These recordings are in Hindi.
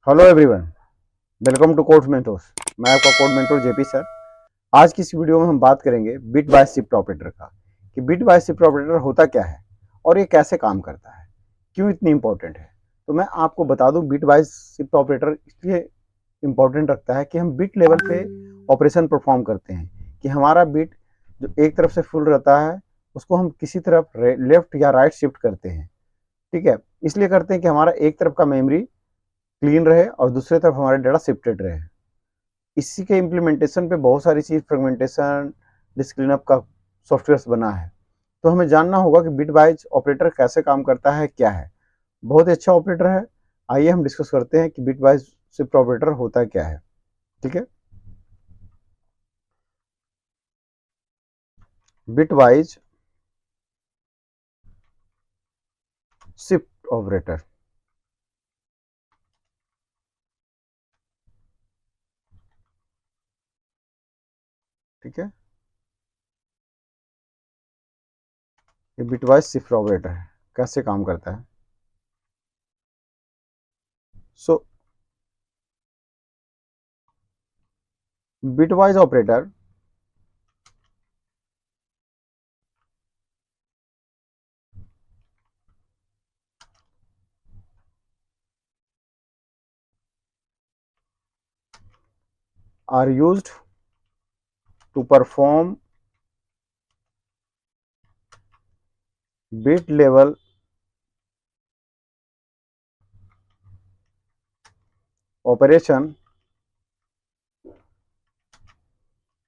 Hello everyone, welcome to Code Mentors. मैं आपका कोड मेंटोर जेपी सर। आज की इस वीडियो में हम बात करेंगे बिट बाय शिफ्ट ऑपरेटर का कि बिट बाय शिफ्ट ऑपरेटर होता क्या है और ये कैसे काम करता है, क्यों इतनी इंपॉर्टेंट है। तो मैं आपको बता दूं, बिट बाय शिफ्ट ऑपरेटर इसलिए इंपॉर्टेंट रखता है कि हम बिट लेवल पे ऑपरेशन परफॉर्म करते हैं कि हमारा बिट जो एक तरफ से फुल रहता है उसको हम किसी तरफ लेफ्ट या राइट शिफ्ट करते हैं। ठीक है, इसलिए करते हैं कि हमारा एक तरफ का मेमोरी क्लीन रहे और दूसरी तरफ हमारा डाटा शिफ्टेड रहे। इसी के इम्प्लीमेंटेशन पे बहुत सारी चीज फ्रेगमेंटेशन, डिस्क क्लीनअप का सॉफ्टवेयर बना है। तो हमें जानना होगा कि बिटवाइज ऑपरेटर कैसे काम करता है, क्या है। बहुत ही अच्छा ऑपरेटर है। आइए हम डिस्कस करते हैं कि बिटवाइज शिफ्ट ऑपरेटर होता क्या है। ठीक है, बिटवाइज शिफ्ट ऑपरेटर। ठीक है, ये बिटवाइज शिफ्ट ऑपरेटर है, कैसे काम करता है। So bitwise operator are used to perform bit level operation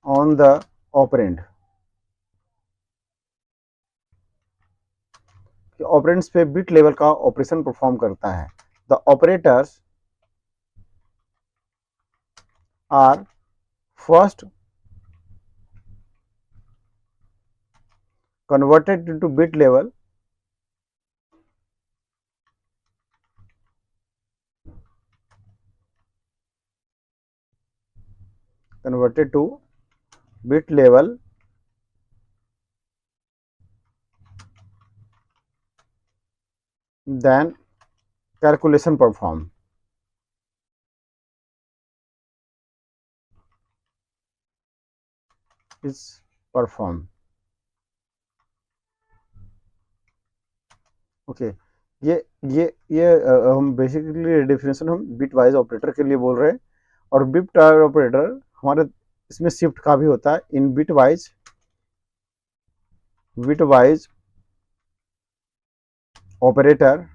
on the operand। Operands पे बिट लेवल का ऑपरेशन परफॉर्म करता है। The operators are first converted into bit level converted to bit level then calculation perform is perform। Okay, ये हम बेसिकली डेफिनेशन हम बिट वाइज ऑपरेटर के लिए बोल रहे हैं। और बिट वाइज ऑपरेटर हमारे इसमें शिफ्ट का भी होता है। In bitwise operator,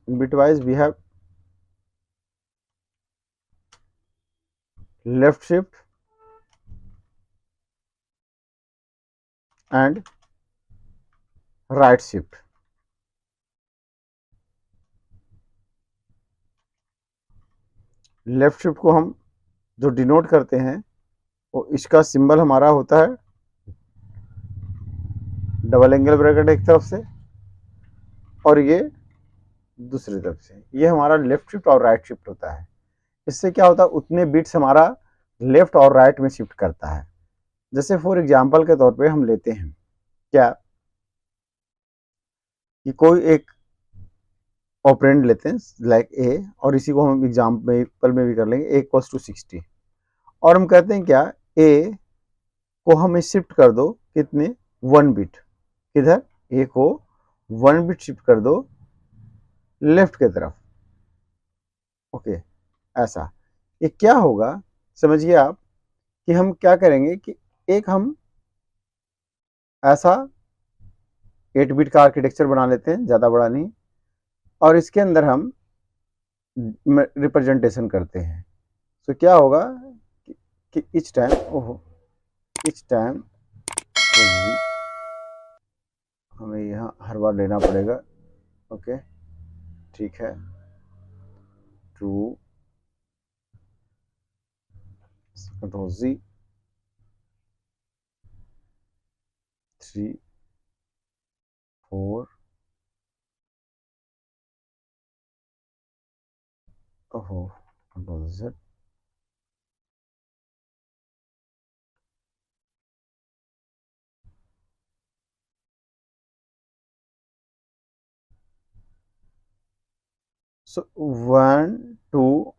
in bitwise we have left shift and right shift। Left shift को हम जो डिनोट करते हैं वो इसका सिंबल हमारा होता है डबल एंगल ब्रैकेट एक तरफ से और ये दूसरी तरफ से। ये हमारा लेफ्ट शिफ्ट और राइट शिफ्ट होता है। इससे क्या होता है, उतने बिट्स हमारा लेफ्ट और राइट में शिफ्ट करता है। जैसे फॉर एग्जांपल के तौर पे हम लेते हैं क्या कि कोई एक ऑपरेंड लेते हैं लाइक ए, और इसी को हम एग्जाम्पल में भी कर लेंगे, ए इक्वल्स टू 60। और हम कहते हैं क्या, ए को हमें शिफ्ट कर दो कितने, 1 बिट। किधर, ए को 1 बिट शिफ्ट कर दो लेफ्ट की तरफ। ओके, ऐसा। ये क्या होगा, समझिए आप कि हम क्या करेंगे कि एक हम ऐसा 8 बिट का आर्किटेक्चर बना लेते हैं, ज़्यादा बड़ा नहीं, और इसके अंदर हम रिप्रेजेंटेशन करते हैं। तो क्या होगा कि इच टाइम, ओहो, इच टाइम हमें यहाँ हर बार लेना पड़ेगा। ओके, ठीक है। 2 कंट्रोल जी, 3 4, ओहो, कंट्रोल जेड। सो 1 2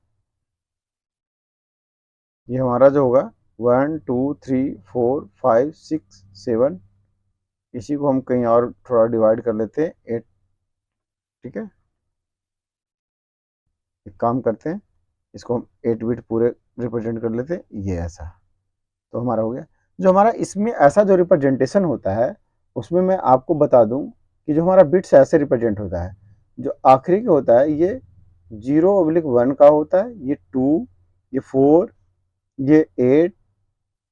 ये हमारा जो होगा 1 2 3 4 5 6 7, इसी को हम कहीं और थोड़ा डिवाइड कर लेते हैं 8। ठीक है, एक काम करते हैं, इसको हम 8 बिट पूरे रिप्रेजेंट कर लेते हैं, ये ऐसा। तो हमारा हो गया। जो हमारा इसमें ऐसा जो रिप्रेजेंटेशन होता है, उसमें मैं आपको बता दूं कि जो हमारा बिट्स ऐसे रिप्रेजेंट होता है, जो आखिरी का होता है ये 0/1 का होता है, ये 2, ये 4, ये 8,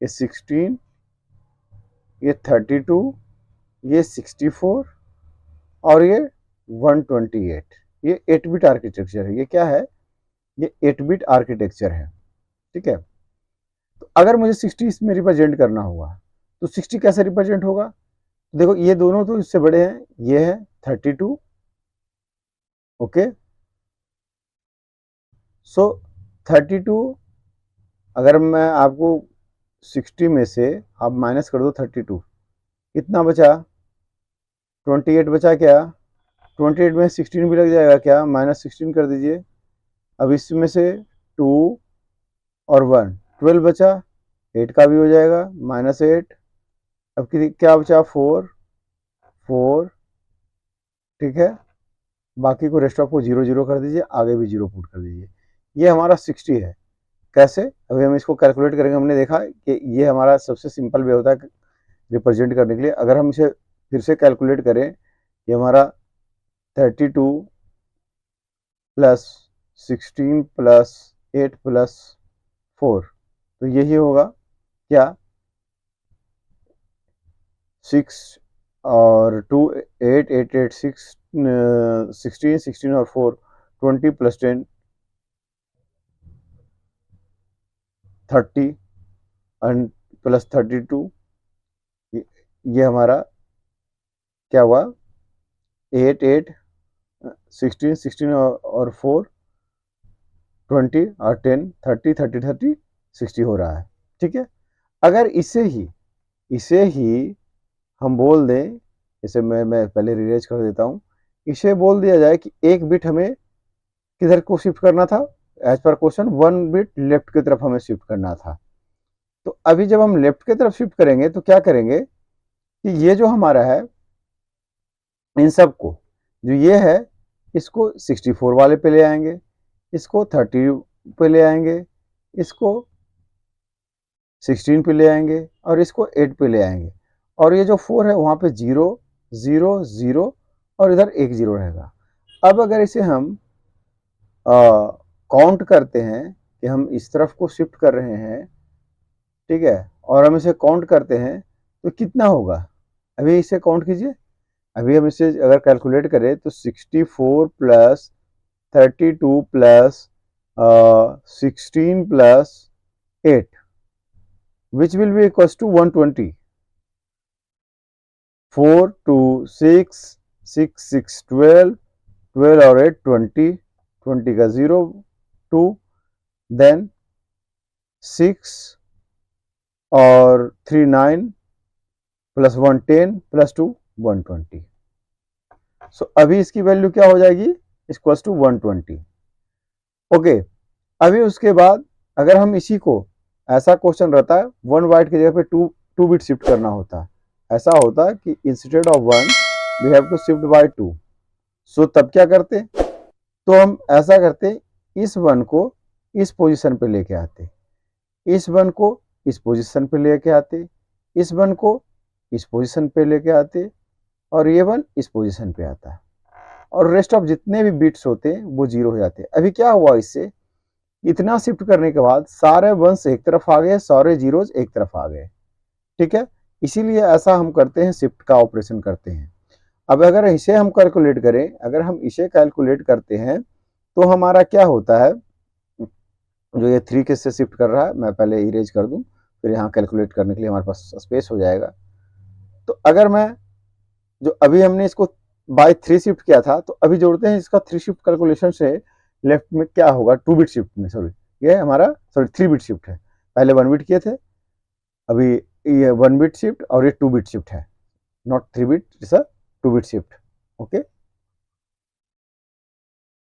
ये 16, ये 32, ये 64 और ये 128। ये 8 बिट आर्किटेक्चर है। ये क्या है? ये 8 बिट आर्किटेक्चर है। ठीक है, तो अगर मुझे 60 इसमें रिप्रेजेंट करना हुआ तो 60 कैसे रिप्रेजेंट होगा? देखो ये दोनों तो इससे बड़े हैं, ये है 32। ओके, सो 32, अगर मैं आपको 60 में से आप माइनस कर दो 32, कितना बचा? 28 बचा क्या? 28 में 16 भी लग जाएगा क्या? -16 कर दीजिए। अब इसमें से 2 और 1 12 बचा, 8 का भी हो जाएगा -8। अब क्या बचा? 4 4। ठीक है, बाकी को रेस्ट ऑफ को 0 0 कर दीजिए, आगे भी 0 पुट कर दीजिए। ये हमारा 60 है। कैसे? अभी हम इसको कैलकुलेट करेंगे। हमने देखा कि ये हमारा सबसे सिंपल वे होता है रिप्रेजेंट करने के लिए। अगर हम इसे फिर से कैलकुलेट करें, ये हमारा 32 प्लस 16 प्लस 8 प्लस 4, तो यही होगा क्या? 6 और 2 8 8 8 6 16 16 और 4 20 प्लस 10 30 एंड प्लस 32। ये हमारा क्या हुआ? 8 8 16 16 और 4 20 और 10 30 30 30 60 हो रहा है। ठीक है, अगर इसे ही हम बोल दें, इसे मैं पहले रिरेज कर देता हूँ। इसे बोल दिया जाए कि एक बिट हमें किधर को शिफ्ट करना था? As per question 1 bit left की तरफ हमें शिफ्ट करना था। तो अभी जब हम लेफ्ट की तरफ शिफ्ट करेंगे तो क्या करेंगे कि ये जो हमारा है, इन सब को, जो ये है, इसको 64 वाले पे ले आएंगे, इसको 30 पे ले आएंगे, इसको 16 पे ले आएंगे और इसको 8 पे ले आएंगे। और ये जो 4 है वहाँ पे 0 0 0 और इधर एक 0 रहेगा। अब अगर इसे हम काउंट करते हैं कि हम इस तरफ को शिफ्ट कर रहे हैं, ठीक है, और हम इसे काउंट करते हैं तो कितना होगा? अभी इसे काउंट कीजिए। अभी हम इसे अगर कैलकुलेट करें तो 64 plus 32 plus 16 plus 8 which will be equals to 120। 4 2 6 6 6 12 12 और 8 20 20 का 0 2 देन 6 और 3 9 प्लस 1 10 प्लस 2 120। सो अभी इसकी वैल्यू क्या हो जाएगी? Equals to 120। ओके, अभी उसके बाद अगर हम इसी को, ऐसा क्वेश्चन रहता है 1 बाइट की जगह पे 2 बिट शिफ्ट करना होता है। ऐसा होता है कि instead of 1 we have to shift by 2। So तब क्या करते? तो हम ऐसा करते, इस 1 को इस पोजीशन पे लेके आते, इस 1 को इस पोजीशन पे लेके आते, इस 1 को इस पोजीशन पे लेके आते और ये 1 इस पोजीशन पे आता है और रेस्ट ऑफ जितने भी बिट्स होते हैं वो 0 हो जाते हैं। अभी क्या हुआ? इससे इतना शिफ्ट करने के बाद सारे 1s एक तरफ आ गए, सारे 0s एक तरफ आ गए। ठीक है, इसीलिए ऐसा हम करते हैं, शिफ्ट का ऑपरेशन करते हैं। अब अगर इसे हम कैलकुलेट करें, अगर हम इसे कैलकुलेट करते हैं तो हमारा क्या होता है? जो ये 3 के से शिफ्ट कर रहा है, मैं पहले इरेज कर दूं, फिर यहाँ कैलकुलेट करने के लिए हमारे पास स्पेस हो जाएगा। तो अगर मैं, जो अभी हमने इसको बाय 3 शिफ्ट किया था, तो अभी जोड़ते हैं इसका 3 शिफ्ट कैलकुलेशन से लेफ्ट में क्या होगा? 2 बिट शिफ्ट में, सॉरी ये हमारा 3 बिट शिफ्ट है। पहले 1 बिट किए थे, अभी ये 1 बिट शिफ्ट और ये 2 बिट शिफ्ट है, not 3 bit, it's a 2 bit shift. Okay,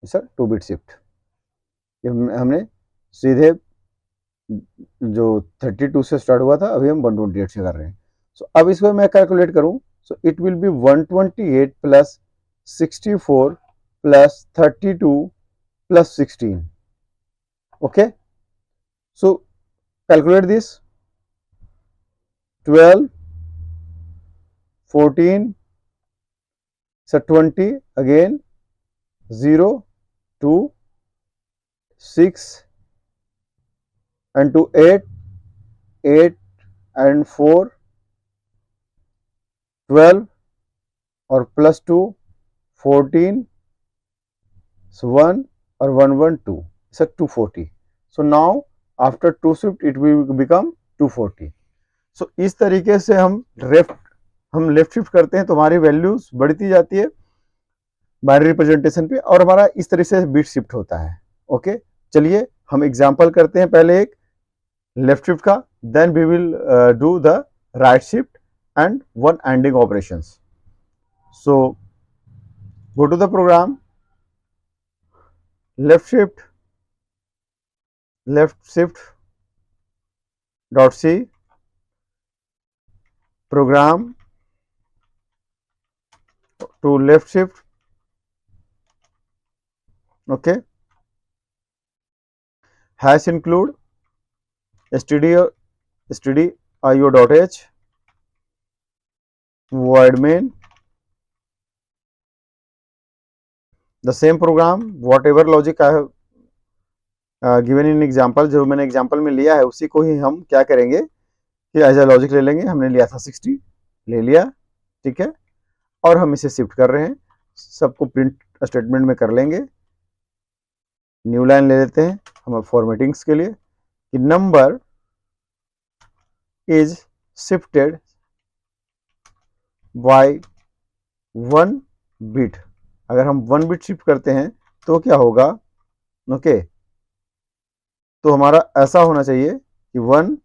sir 2 bit shift. ये हमने सीधे जो 32 से स्टार्ट हुआ था अभी हम 128 से कर रहे हैं। सो अब इसको मैं कैलकुलेट करूं, so it will be 128 plus 64 plus 32 plus 16। Okay, so calculate this. 12, 14, so 20 again, 0, 2, 6 and 2, 8, 8 and 4, 12 और प्लस 2, 14, so 1 और 1, 1, 2, so 240. So now after 2 shift it will become 240. So इस तरीके से हम लेफ्ट शिफ्ट करते हैं तो हमारी वैल्यूज बढ़ती जाती है बाइनरी रिप्रेजेंटेशन पे, और हमारा इस तरीके से बिट शिफ्ट होता है। ओके, चलिए हम एग्जांपल करते हैं पहले एक लेफ्ट शिफ्ट का, then we will do the right shift and one ANDing operations. So go to the program, left shift dot c, program to left shift. Okay, hash include stdio.h void main, the same program whatever logic I have given in example, जो मैंने एग्जाम्पल में लिया है उसी को ही हम क्या करेंगे कि एज ए लॉजिक ले लेंगे। हमने लिया था 60, ले लिया, ठीक है, और हम इसे शिफ्ट कर रहे हैं, सबको प्रिंट स्टेटमेंट में कर लेंगे। न्यू लाइन ले लेते हैं हम फॉर्मेटिंग्स के लिए कि number is shifted by 1 bit. अगर हम 1 बिट शिफ्ट करते हैं तो क्या होगा, ओके, तो हमारा ऐसा होना चाहिए कि 1,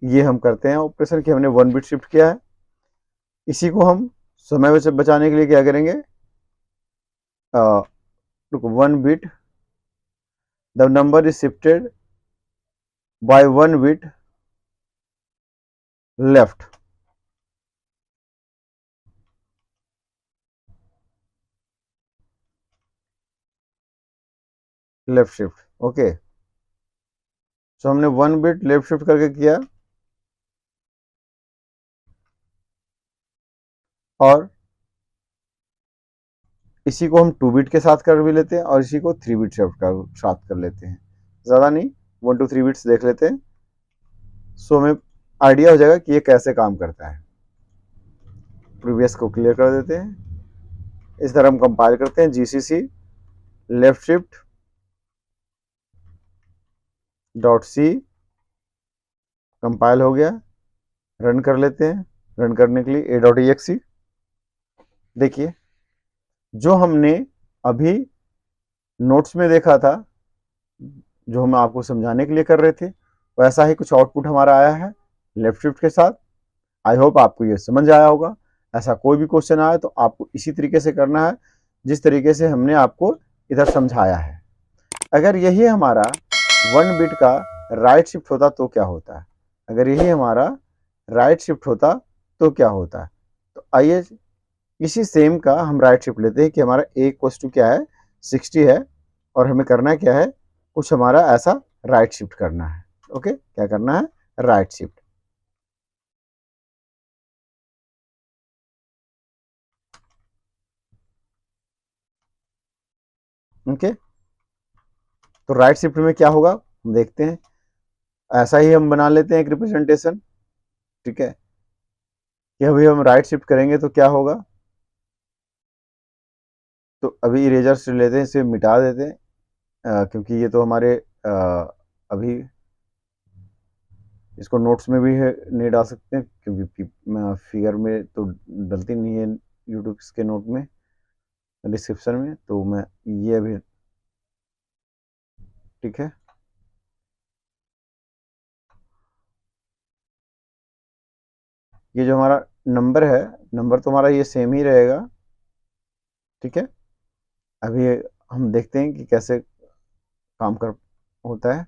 ये हम करते हैं ऑपरेशन कि हमने 1 बिट शिफ्ट किया है। इसी को हम समय बचाने के लिए क्या करेंगे, 1 bit, the number is shifted by 1 bit left. Left shift, okay, so हमने 1 बिट लेफ्ट शिफ्ट करके किया, और इसी को हम 2 बिट के साथ कर भी लेते हैं और इसी को 3 बिट शिफ्ट का साथ कर लेते हैं। ज़्यादा नहीं, 1 2 3 बिट्स देख लेते हैं, सो हमें आइडिया हो जाएगा कि ये कैसे काम करता है। प्रीवियस को क्लियर कर देते हैं। इस तरह हम कंपाइल करते हैं, GCC left shift dot c, compile हो गया, रन कर लेते हैं। रन करने के लिए a.exe, देखिए जो हमने अभी नोट्स में देखा था, जो हम आपको समझाने के लिए कर रहे थे, वैसा ही कुछ आउटपुट हमारा आया है लेफ्ट शिफ्ट के साथ। आई होप आपको ये समझ आया होगा। ऐसा कोई भी क्वेश्चन आए तो आपको इसी तरीके से करना है जिस तरीके से हमने आपको इधर समझाया है। अगर यही हमारा 1 बिट का राइट शिफ्ट होता तो क्या होता है, अगर यही हमारा राइट शिफ्ट होता तो क्या होता है, तो आइए इसी सेम का हम राइट शिफ्ट लेते हैं कि हमारा a इक्वल्स टू क्या है, 60 है, और हमें करना क्या है, कुछ हमारा ऐसा राइट शिफ्ट करना है। ओके, क्या करना है, राइट शिफ्ट। ओके, तो राइट शिफ्ट में क्या होगा हम देखते हैं। ऐसा ही हम बना लेते हैं एक रिप्रेजेंटेशन, ठीक है, कि अभी हम राइट शिफ्ट करेंगे तो क्या होगा। तो अभी इरेजर से लेते हैं, इसे मिटा देते हैं, क्योंकि ये तो हमारे अभी इसको नोट्स में भी है, नहीं डाल सकते हैं क्योंकि फिगर में तो डलती नहीं है यूट्यूब के नोट में, डिस्क्रिप्शन में, तो मैं ये अभी, ठीक है, ये जो हमारा नंबर है, नंबर तो हमारा ये सेम ही रहेगा, ठीक है, अभी हम देखते हैं कि कैसे काम कर होता है।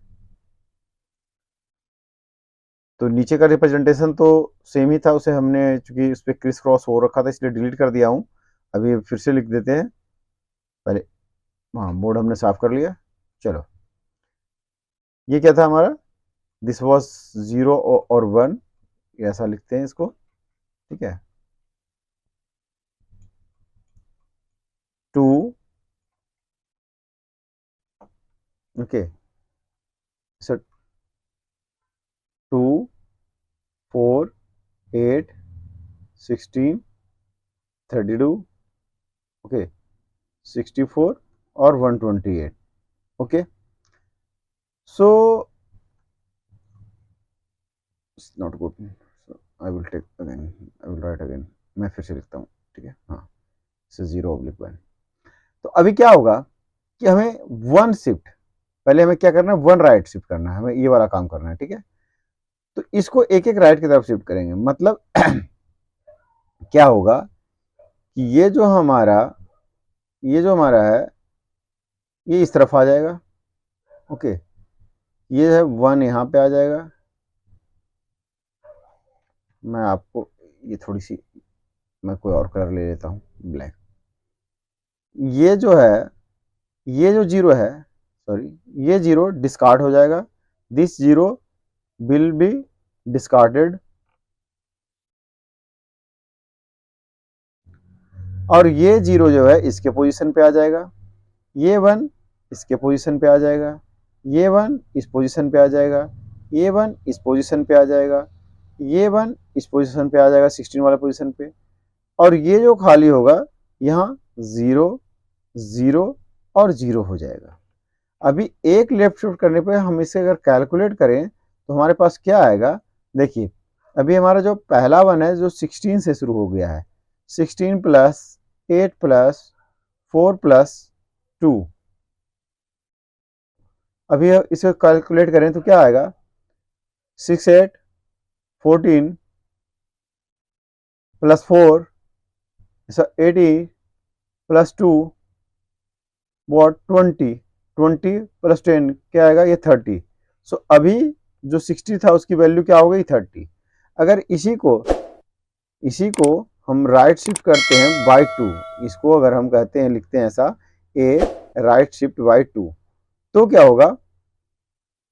तो नीचे का रिप्रेजेंटेशन तो सेम ही था, उसे हमने चूंकि उस पर क्रिस क्रॉस हो रखा था इसलिए डिलीट कर दिया हूँ। अभी फिर से लिख देते हैं पहले। हाँ, बोर्ड हमने साफ कर लिया। चलो, ये क्या था हमारा, दिस वॉज 0 और 1, ऐसा लिखते हैं इसको। ठीक है, 2, ओके, सो 2, 4, 8, 16, 32, ओके, 64 और 128। Okay, so it's not good, I will take again, I will write again. मैं फिर से लिखता हूँ। ठीक है, हाँ, से 0/1। तो अभी क्या होगा कि हमें वन शिफ्ट, पहले हमें क्या करना है, वन राइट शिफ्ट करना है, हमें ये वाला काम करना है। ठीक है, तो इसको एक एक राइट की तरफ शिफ्ट करेंगे। मतलब क्या होगा कि ये जो हमारा है ये इस तरफ आ जाएगा। ओके, ये है 1 यहाँ पे आ जाएगा। मैं आपको ये थोड़ी सी, मैं कोई और कलर ले लेता हूँ, ब्लैक। ये जो है, ये जो 0 है, सॉरी, ये 0 डिस्कार्ड हो जाएगा। This 0 will be discarded. और ये 0 जो है इसके पोजीशन पे आ जाएगा। ये 1 इसके पोजीशन पे आ जाएगा। ये 1 इस पोजीशन पे आ जाएगा। ये 1 इस पोजीशन पे आ जाएगा। ये 1 इस पोजीशन पे आ जाएगा, 16 वाले पोजीशन पे। और ये जो खाली होगा यहाँ 0, 0 और 0 हो जाएगा। अभी एक लेफ्ट शिफ्ट करने पे हम इसे अगर कैलकुलेट करें तो हमारे पास क्या आएगा, देखिए। अभी हमारा जो पहला वन है जो 16 से शुरू हो गया है, 16 प्लस 8 प्लस 4 प्लस 2। अभी इसे कैलकुलेट करें तो क्या आएगा, 6 8 14 प्लस 4 80 प्लस 2 वॉट 20, 20 प्लस 10 क्या आएगा, ये 30। सो अभी जो 60 था उसकी वैल्यू क्या हो गई, 30। अगर इसी को हम राइट शिफ्ट करते हैं बाई 2, इसको अगर हम कहते हैं, लिखते हैं ऐसा, ए राइट शिफ्ट बाई 2, तो क्या होगा,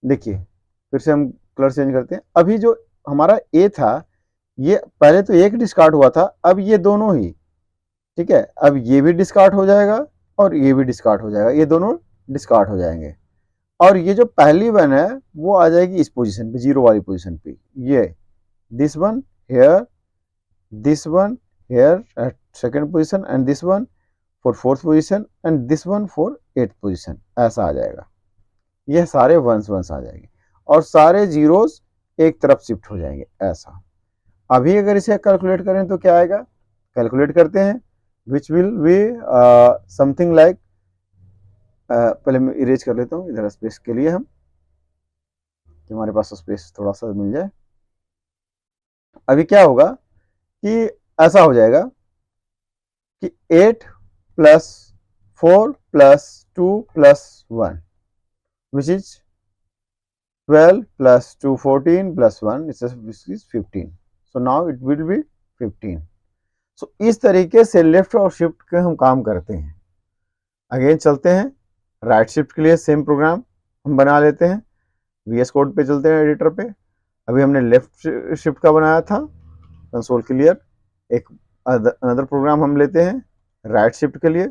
देखिए फिर से हम कलर चेंज करते हैं। अभी जो हमारा ए था, ये पहले तो एक डिस्कार्ड हुआ था, अब ये दोनों ही, ठीक है, अब ये भी डिस्कार्ड हो जाएगा और ये भी डिस्कार्ड हो जाएगा, ये दोनों डिस्कार्ड हो जाएंगे। और ये जो पहली वन है वो आ जाएगी इस पोजीशन पे, 0 वाली पोजीशन पे। ये this one here, this one here at second position and this one for fourth position and this one for eighth position, ऐसा आ जाएगा। यह सारे वंस वंस आ जाएंगे और सारे जीरोस एक तरफ शिफ्ट हो जाएंगे, ऐसा। अभी अगर इसे कैलकुलेट करें तो क्या आएगा, कैलकुलेट करते हैं, which will be something like, पहले मैं इरेज कर लेता हूँ इधर स्पेस के लिए, हम कि हमारे पास स्पेस थोड़ा सा मिल जाए। अभी क्या होगा कि ऐसा हो जाएगा कि 8 plus 4 plus 2 plus 1 which is 12 plus 2 14 plus 1 which is 15, so now it will be 15। so इस तरीके से लेफ्ट और शिफ्ट के हम काम करते हैं। अगेन चलते हैं राइट शिफ्ट के लिए, सेम प्रोग्राम हम बना लेते हैं। VS कोड पे चलते हैं, एडिटर पे। अभी हमने लेफ्ट शिफ्ट का बनाया था, कंसोल क्लियर। एक अनदर प्रोग्राम हम लेते हैं राइट शिफ्ट के लिए।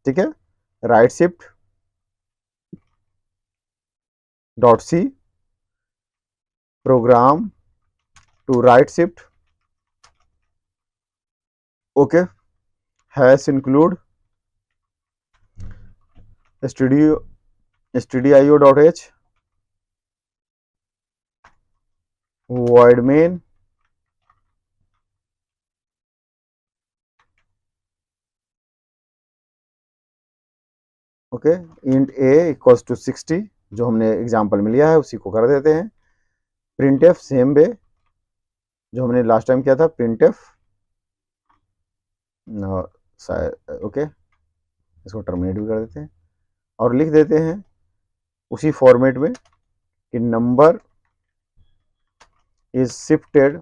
ठीक है, right shift dot c program to right shift, okay, hash include stdio.h void main okay, int a equals to 60, जो हमने एग्जांपल में लिया है उसी को कर देते हैं। प्रिंट एफ सेम वे जो हमने लास्ट टाइम किया था, प्रिंट एफ, ओके, इसको टर्मिनेट भी कर देते हैं और लिख देते हैं उसी फॉर्मेट में कि number is shifted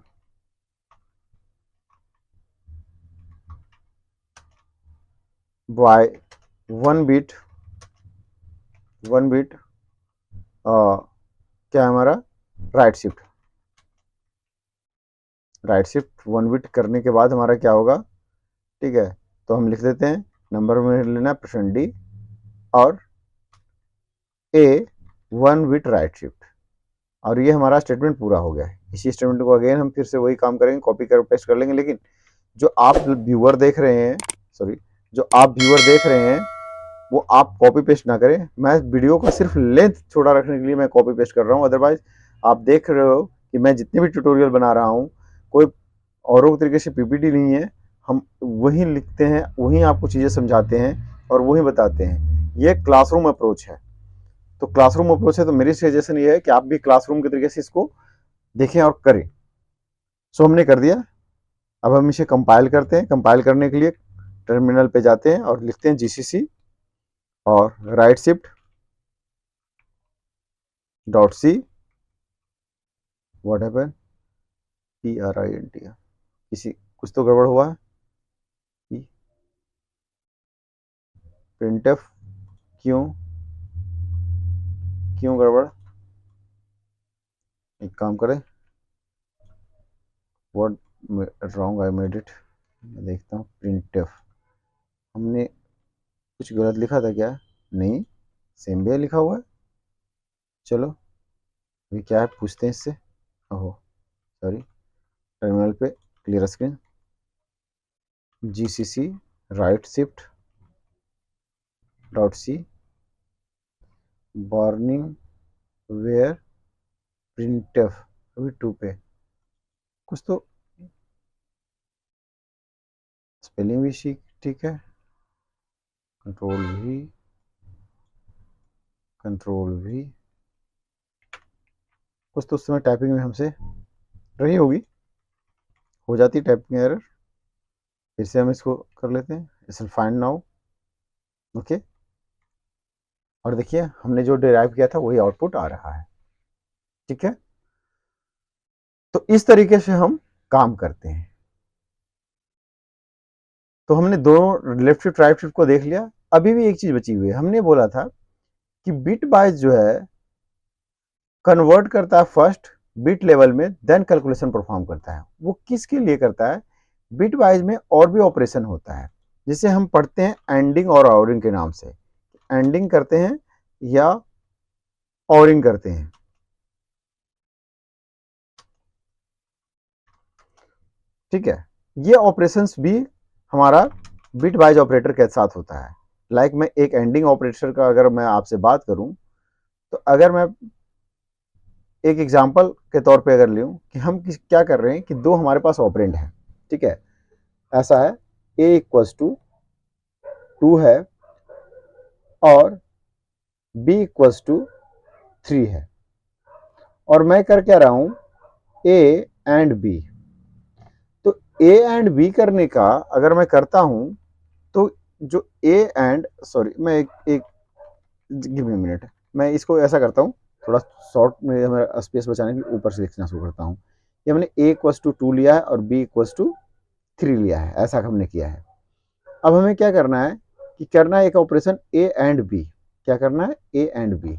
by 1 bit क्या है हमारा राइट शिफ्ट 1 बिट करने के बाद हमारा क्या होगा, ठीक है। तो हम लिख देते हैं नंबर में लेना है %d और a 1 बिट राइट शिफ्ट, और ये हमारा स्टेटमेंट पूरा हो गया है। इसी स्टेटमेंट को अगेन हम फिर से वही काम करेंगे, कॉपी कर पेस्ट कर लेंगे, लेकिन जो आप व्यूअर देख रहे हैं, वो आप कॉपी पेस्ट ना करें। मैं वीडियो का सिर्फ लेंथ छोटा रखने के लिए मैं कॉपी पेस्ट कर रहा हूँ, अदरवाइज आप देख रहे हो कि मैं जितने भी ट्यूटोरियल बना रहा हूँ कोई औरों तरीके से पीपीटी नहीं है, हम वही लिखते हैं, वही आपको चीज़ें समझाते हैं और वही बताते हैं। ये क्लासरूम अप्रोच है। तो क्लासरूम अप्रोच है, तो मेरी सजेशन ये है कि आप भी क्लासरूम के तरीके से इसको देखें और करें। सो हमने कर दिया। अब हम इसे कंपाइल करते हैं। कंपाइल करने के लिए टर्मिनल पे जाते हैं और लिखते हैं जीसीसी और right shift dot see what happen PRINT, किसी कुछ तो गड़बड़ हुआ है। printf क्यों गड़बड़, एक काम करें, what wrong I made it, मैं देखता हूँ। printf हमने कुछ गलत लिखा था क्या? नहीं, सेम वे लिखा हुआ है। चलो अभी क्या है पूछते हैं इससे। ओहो सॉरी, टर्मिनल पे clear screen, GCC right shift dot c warning where printf, अभी 2 पे कुछ तो स्पेलिंग भी ठीक है। कंट्रोल भी कुछ तो उस समय टाइपिंग में हमसे रही होगी, हो जाती टाइपिंग एरर। फिर से हम इसको कर लेते हैं, इसे फाइंड नाउ, ओके। और देखिए हमने जो डिराइव किया था वही आउटपुट आ रहा है, ठीक है। तो इस तरीके से हम काम करते हैं। तो हमने दोनों लेफ्ट शिफ्ट राइट शिफ्ट को देख लिया। अभी भी एक चीज बची हुई है। हमने बोला था कि बिट वाइज जो है कन्वर्ट करता है फर्स्ट बिट लेवल में, देन कैलकुलेशन परफॉर्म करता है। वो किसके लिए करता है? बिट वाइज में और भी ऑपरेशन होता है जिसे हम पढ़ते हैं एंडिंग और ऑरिंग के नाम से। एंडिंग करते हैं या ऑरिंग करते हैं, ठीक है। ये ऑपरेशंस भी हमारा बिट वाइज ऑपरेटर के साथ होता है। लाइक मैं एक एंडिंग ऑपरेटर का अगर मैं आपसे बात करूं, तो अगर मैं एक एग्जांपल के तौर पे अगर लूं कि हम क्या कर रहे हैं कि दो हमारे पास ऑपरेंड है, ठीक है। ऐसा है a इक्वल्स टू 2 है और b इक्वल्स टू 3 है, और मैं कर क्या रहा हूं a एंड b। तो a एंड b करने का अगर मैं करता हूं तो जो a एंड मैं एक गिव मी मिनट, मैं इसको ऐसा करता हूं, थोड़ा शॉर्ट में हमें स्पेस बचाने के लिए ऊपर से लिखना शुरू करता हूं। ये हमने a इक्वल्स टू 2 लिया है और b इक्वल्स टू 3 लिया है, ऐसा हमने किया है। अब हमें क्या करना है कि करना है एक ऑपरेशन a एंड b। क्या करना है? a and b।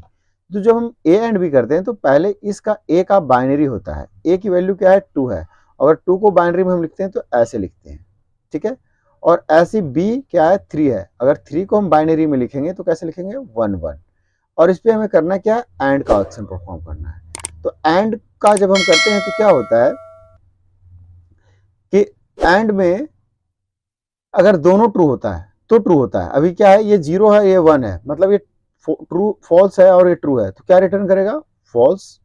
तो जब हम a एंड b करते हैं तो पहले इसका a का बाइनरी होता है। a की वैल्यू क्या है? 2 है। अगर 2 को बाइनरी में हम लिखते हैं तो ऐसे लिखते हैं, ठीक है। और ऐसी b क्या है? 3 है। अगर 3 को हम बाइनरी में लिखेंगे तो कैसे लिखेंगे? 1 1। और इस पे हमें करना क्या है? एंड का एक्शन परफॉर्म करना है। तो एंड का जब हम करते हैं तो क्या होता है कि एंड में अगर दोनों ट्रू होता है तो ट्रू होता है। अभी क्या है, ये 0 है, ये 1 है, मतलब ये ट्रू फॉल्स है और ये ट्रू है, तो क्या रिटर्न करेगा? फॉल्स।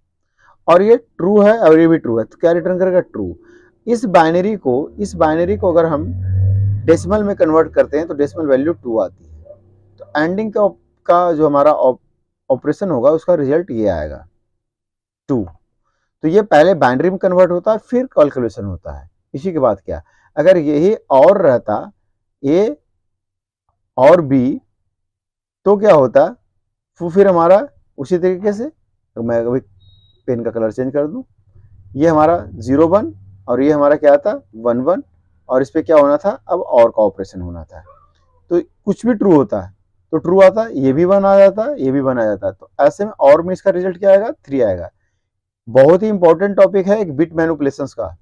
और ये ट्रू है और ये भी ट्रू है, तो क्या रिटर्न करेगा? ट्रू। इस बाइनरी को अगर हम डेसिमल में कन्वर्ट करते हैं तो डेसिमल वैल्यू 2 आती है। तो एंडिंग का जो हमारा ऑपरेशन होगा उसका रिजल्ट ये आएगा 2। तो ये पहले बाइनरी में कन्वर्ट होता है फिर कैलकुलेशन होता है। इसी के बाद क्या, अगर यही और रहता a और b तो क्या होता, फिर हमारा उसी तरीके से, तो मैं अभी पेन का कलर चेंज कर दूं, ये हमारा 0 1 और ये हमारा क्या था 1 1, और इस पे क्या होना था, अब और का ऑपरेशन होना था। तो कुछ भी ट्रू होता है तो ट्रू आता, ये भी 1 आ जाता, ये भी 1 आ जाता, तो ऐसे में और में इसका रिजल्ट क्या आएगा, 3 आएगा। बहुत ही इंपॉर्टेंट टॉपिक है एक बिट मैनिपुलेशंस का।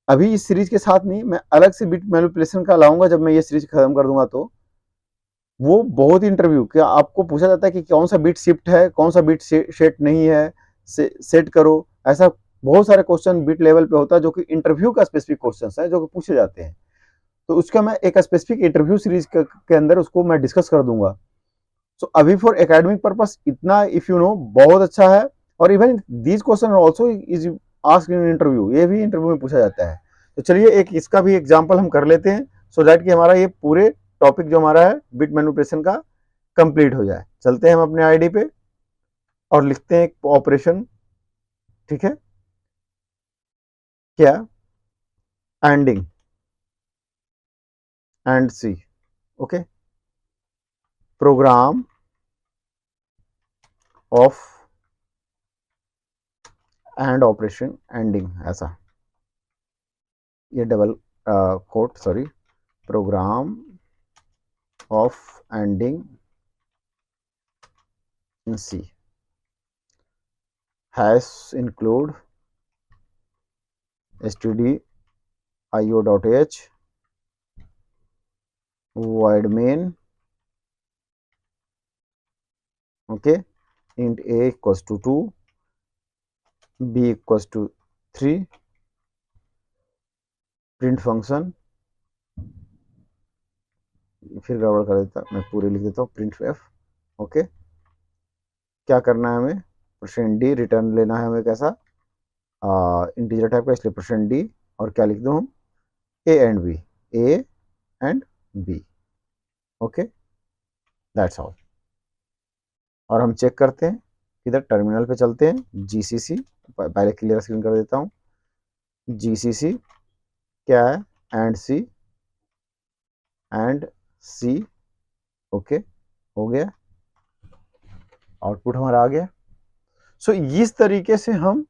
अभी इस सीरीज के साथ नहीं, मैं अलग से बिट मैनिपुलेशन का लाऊंगा जब मैं ये सीरीज खत्म कर दूंगा। तो वो बहुत इंटरव्यू क्या आपको पूछा जाता है कि कौन सा बिट शिफ्ट है, कौन सा बिट सेट नहीं है, सेट करो। ऐसा बहुत सारे क्वेश्चन बिट लेवल पे होता है जो कि इंटरव्यू का स्पेसिफिक क्वेश्चन है जो कि पूछे जाते हैं। तो उसका मैं एक स्पेसिफिक इंटरव्यू सीरीज के अंदर उसको मैं डिस्कस कर दूंगा। सो अभी फॉर एकेडमिक पर्पस इतना इफ यू नो बहुत अच्छा है। और even these question also is asked in interview, ये भी इंटरव्यू में पूछा जाता है। तो चलिए एक इसका भी एग्जांपल हम कर लेते हैं सो दैट कि हमारा ये पूरे टॉपिक जो हमारा है बिट मैनिपुलेशन का कंप्लीट हो जाए। चलते हैं हम अपने आईडी पे और लिखते हैं एक ऑपरेशन, ठीक है, क्या, ANDing, and c, okay, program of and operation ANDing, ऐसा ये double quote sorry, program of ANDing in c hash include stdio.h void main, okay, int a equals to 2, b equals to 3, print function, फिर गड़बड़ कर देता, मैं पूरे लिख देता हूँ, प्रिंट एफ, ओके। क्या करना है हमें, %d रिटर्न लेना है हमें, कैसा इंटीजर टाइप का, इसलिए %d, और क्या लिख दो हम, a and b, a and b, okay, that's all. और हम चेक करते हैं, इधर टर्मिनल पे चलते हैं, जीसीसी, पहले क्लियर स्क्रीन कर देता हूँ, जीसीसी क्या है, एंड सी, ओके, हो गया, आउटपुट हमारा आ गया। सो इस तरीके से हम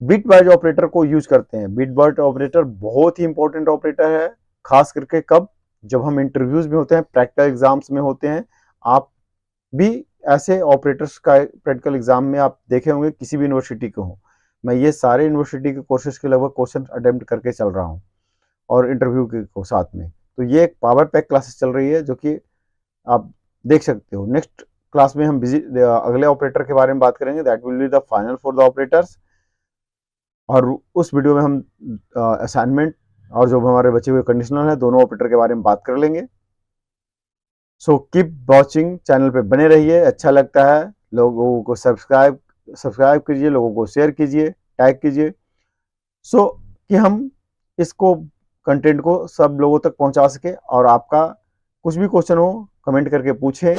बिट वाइज ऑपरेटर को यूज करते हैं। बिट वाइज ऑपरेटर बहुत ही इंपॉर्टेंट ऑपरेटर है, खास करके कब, जब हम इंटरव्यूज में होते हैं, प्रैक्टिकल एग्जाम्स में होते हैं। आप भी ऐसे ऑपरेटर्स का प्रैक्टिकल एग्जाम में आप देखे होंगे, किसी भी यूनिवर्सिटी के हो। मैं ये सारे यूनिवर्सिटी के कोर्सेज के लगभग क्वेश्चन अटेम्प्ट करके चल रहा हूँ और इंटरव्यू के साथ में। तो ये एक पावर पैक क्लासेस चल रही है जो कि आप देख सकते हो। नेक्स्ट क्लास में हम अगले ऑपरेटर के बारे में बात करेंगे, that will be the final for the operators. और उस वीडियो में हम असाइनमेंट और जो हमारे बचे हुए कंडीशनल है दोनों ऑपरेटर के बारे में बात कर लेंगे। सो कीप वॉचिंग, चैनल पे बने रहिए, अच्छा लगता है लोगों को सब्सक्राइब कीजिए, लोगों को शेयर कीजिए, टैग कीजिए, सो कि हम इसको कंटेंट को सब लोगों तक पहुंचा सके। और आपका कुछ भी क्वेश्चन हो कमेंट करके पूछें,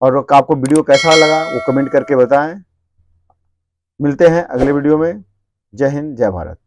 और आपको वीडियो कैसा लगा वो कमेंट करके बताएं। मिलते हैं अगले वीडियो में। जय हिंद, जय भारत।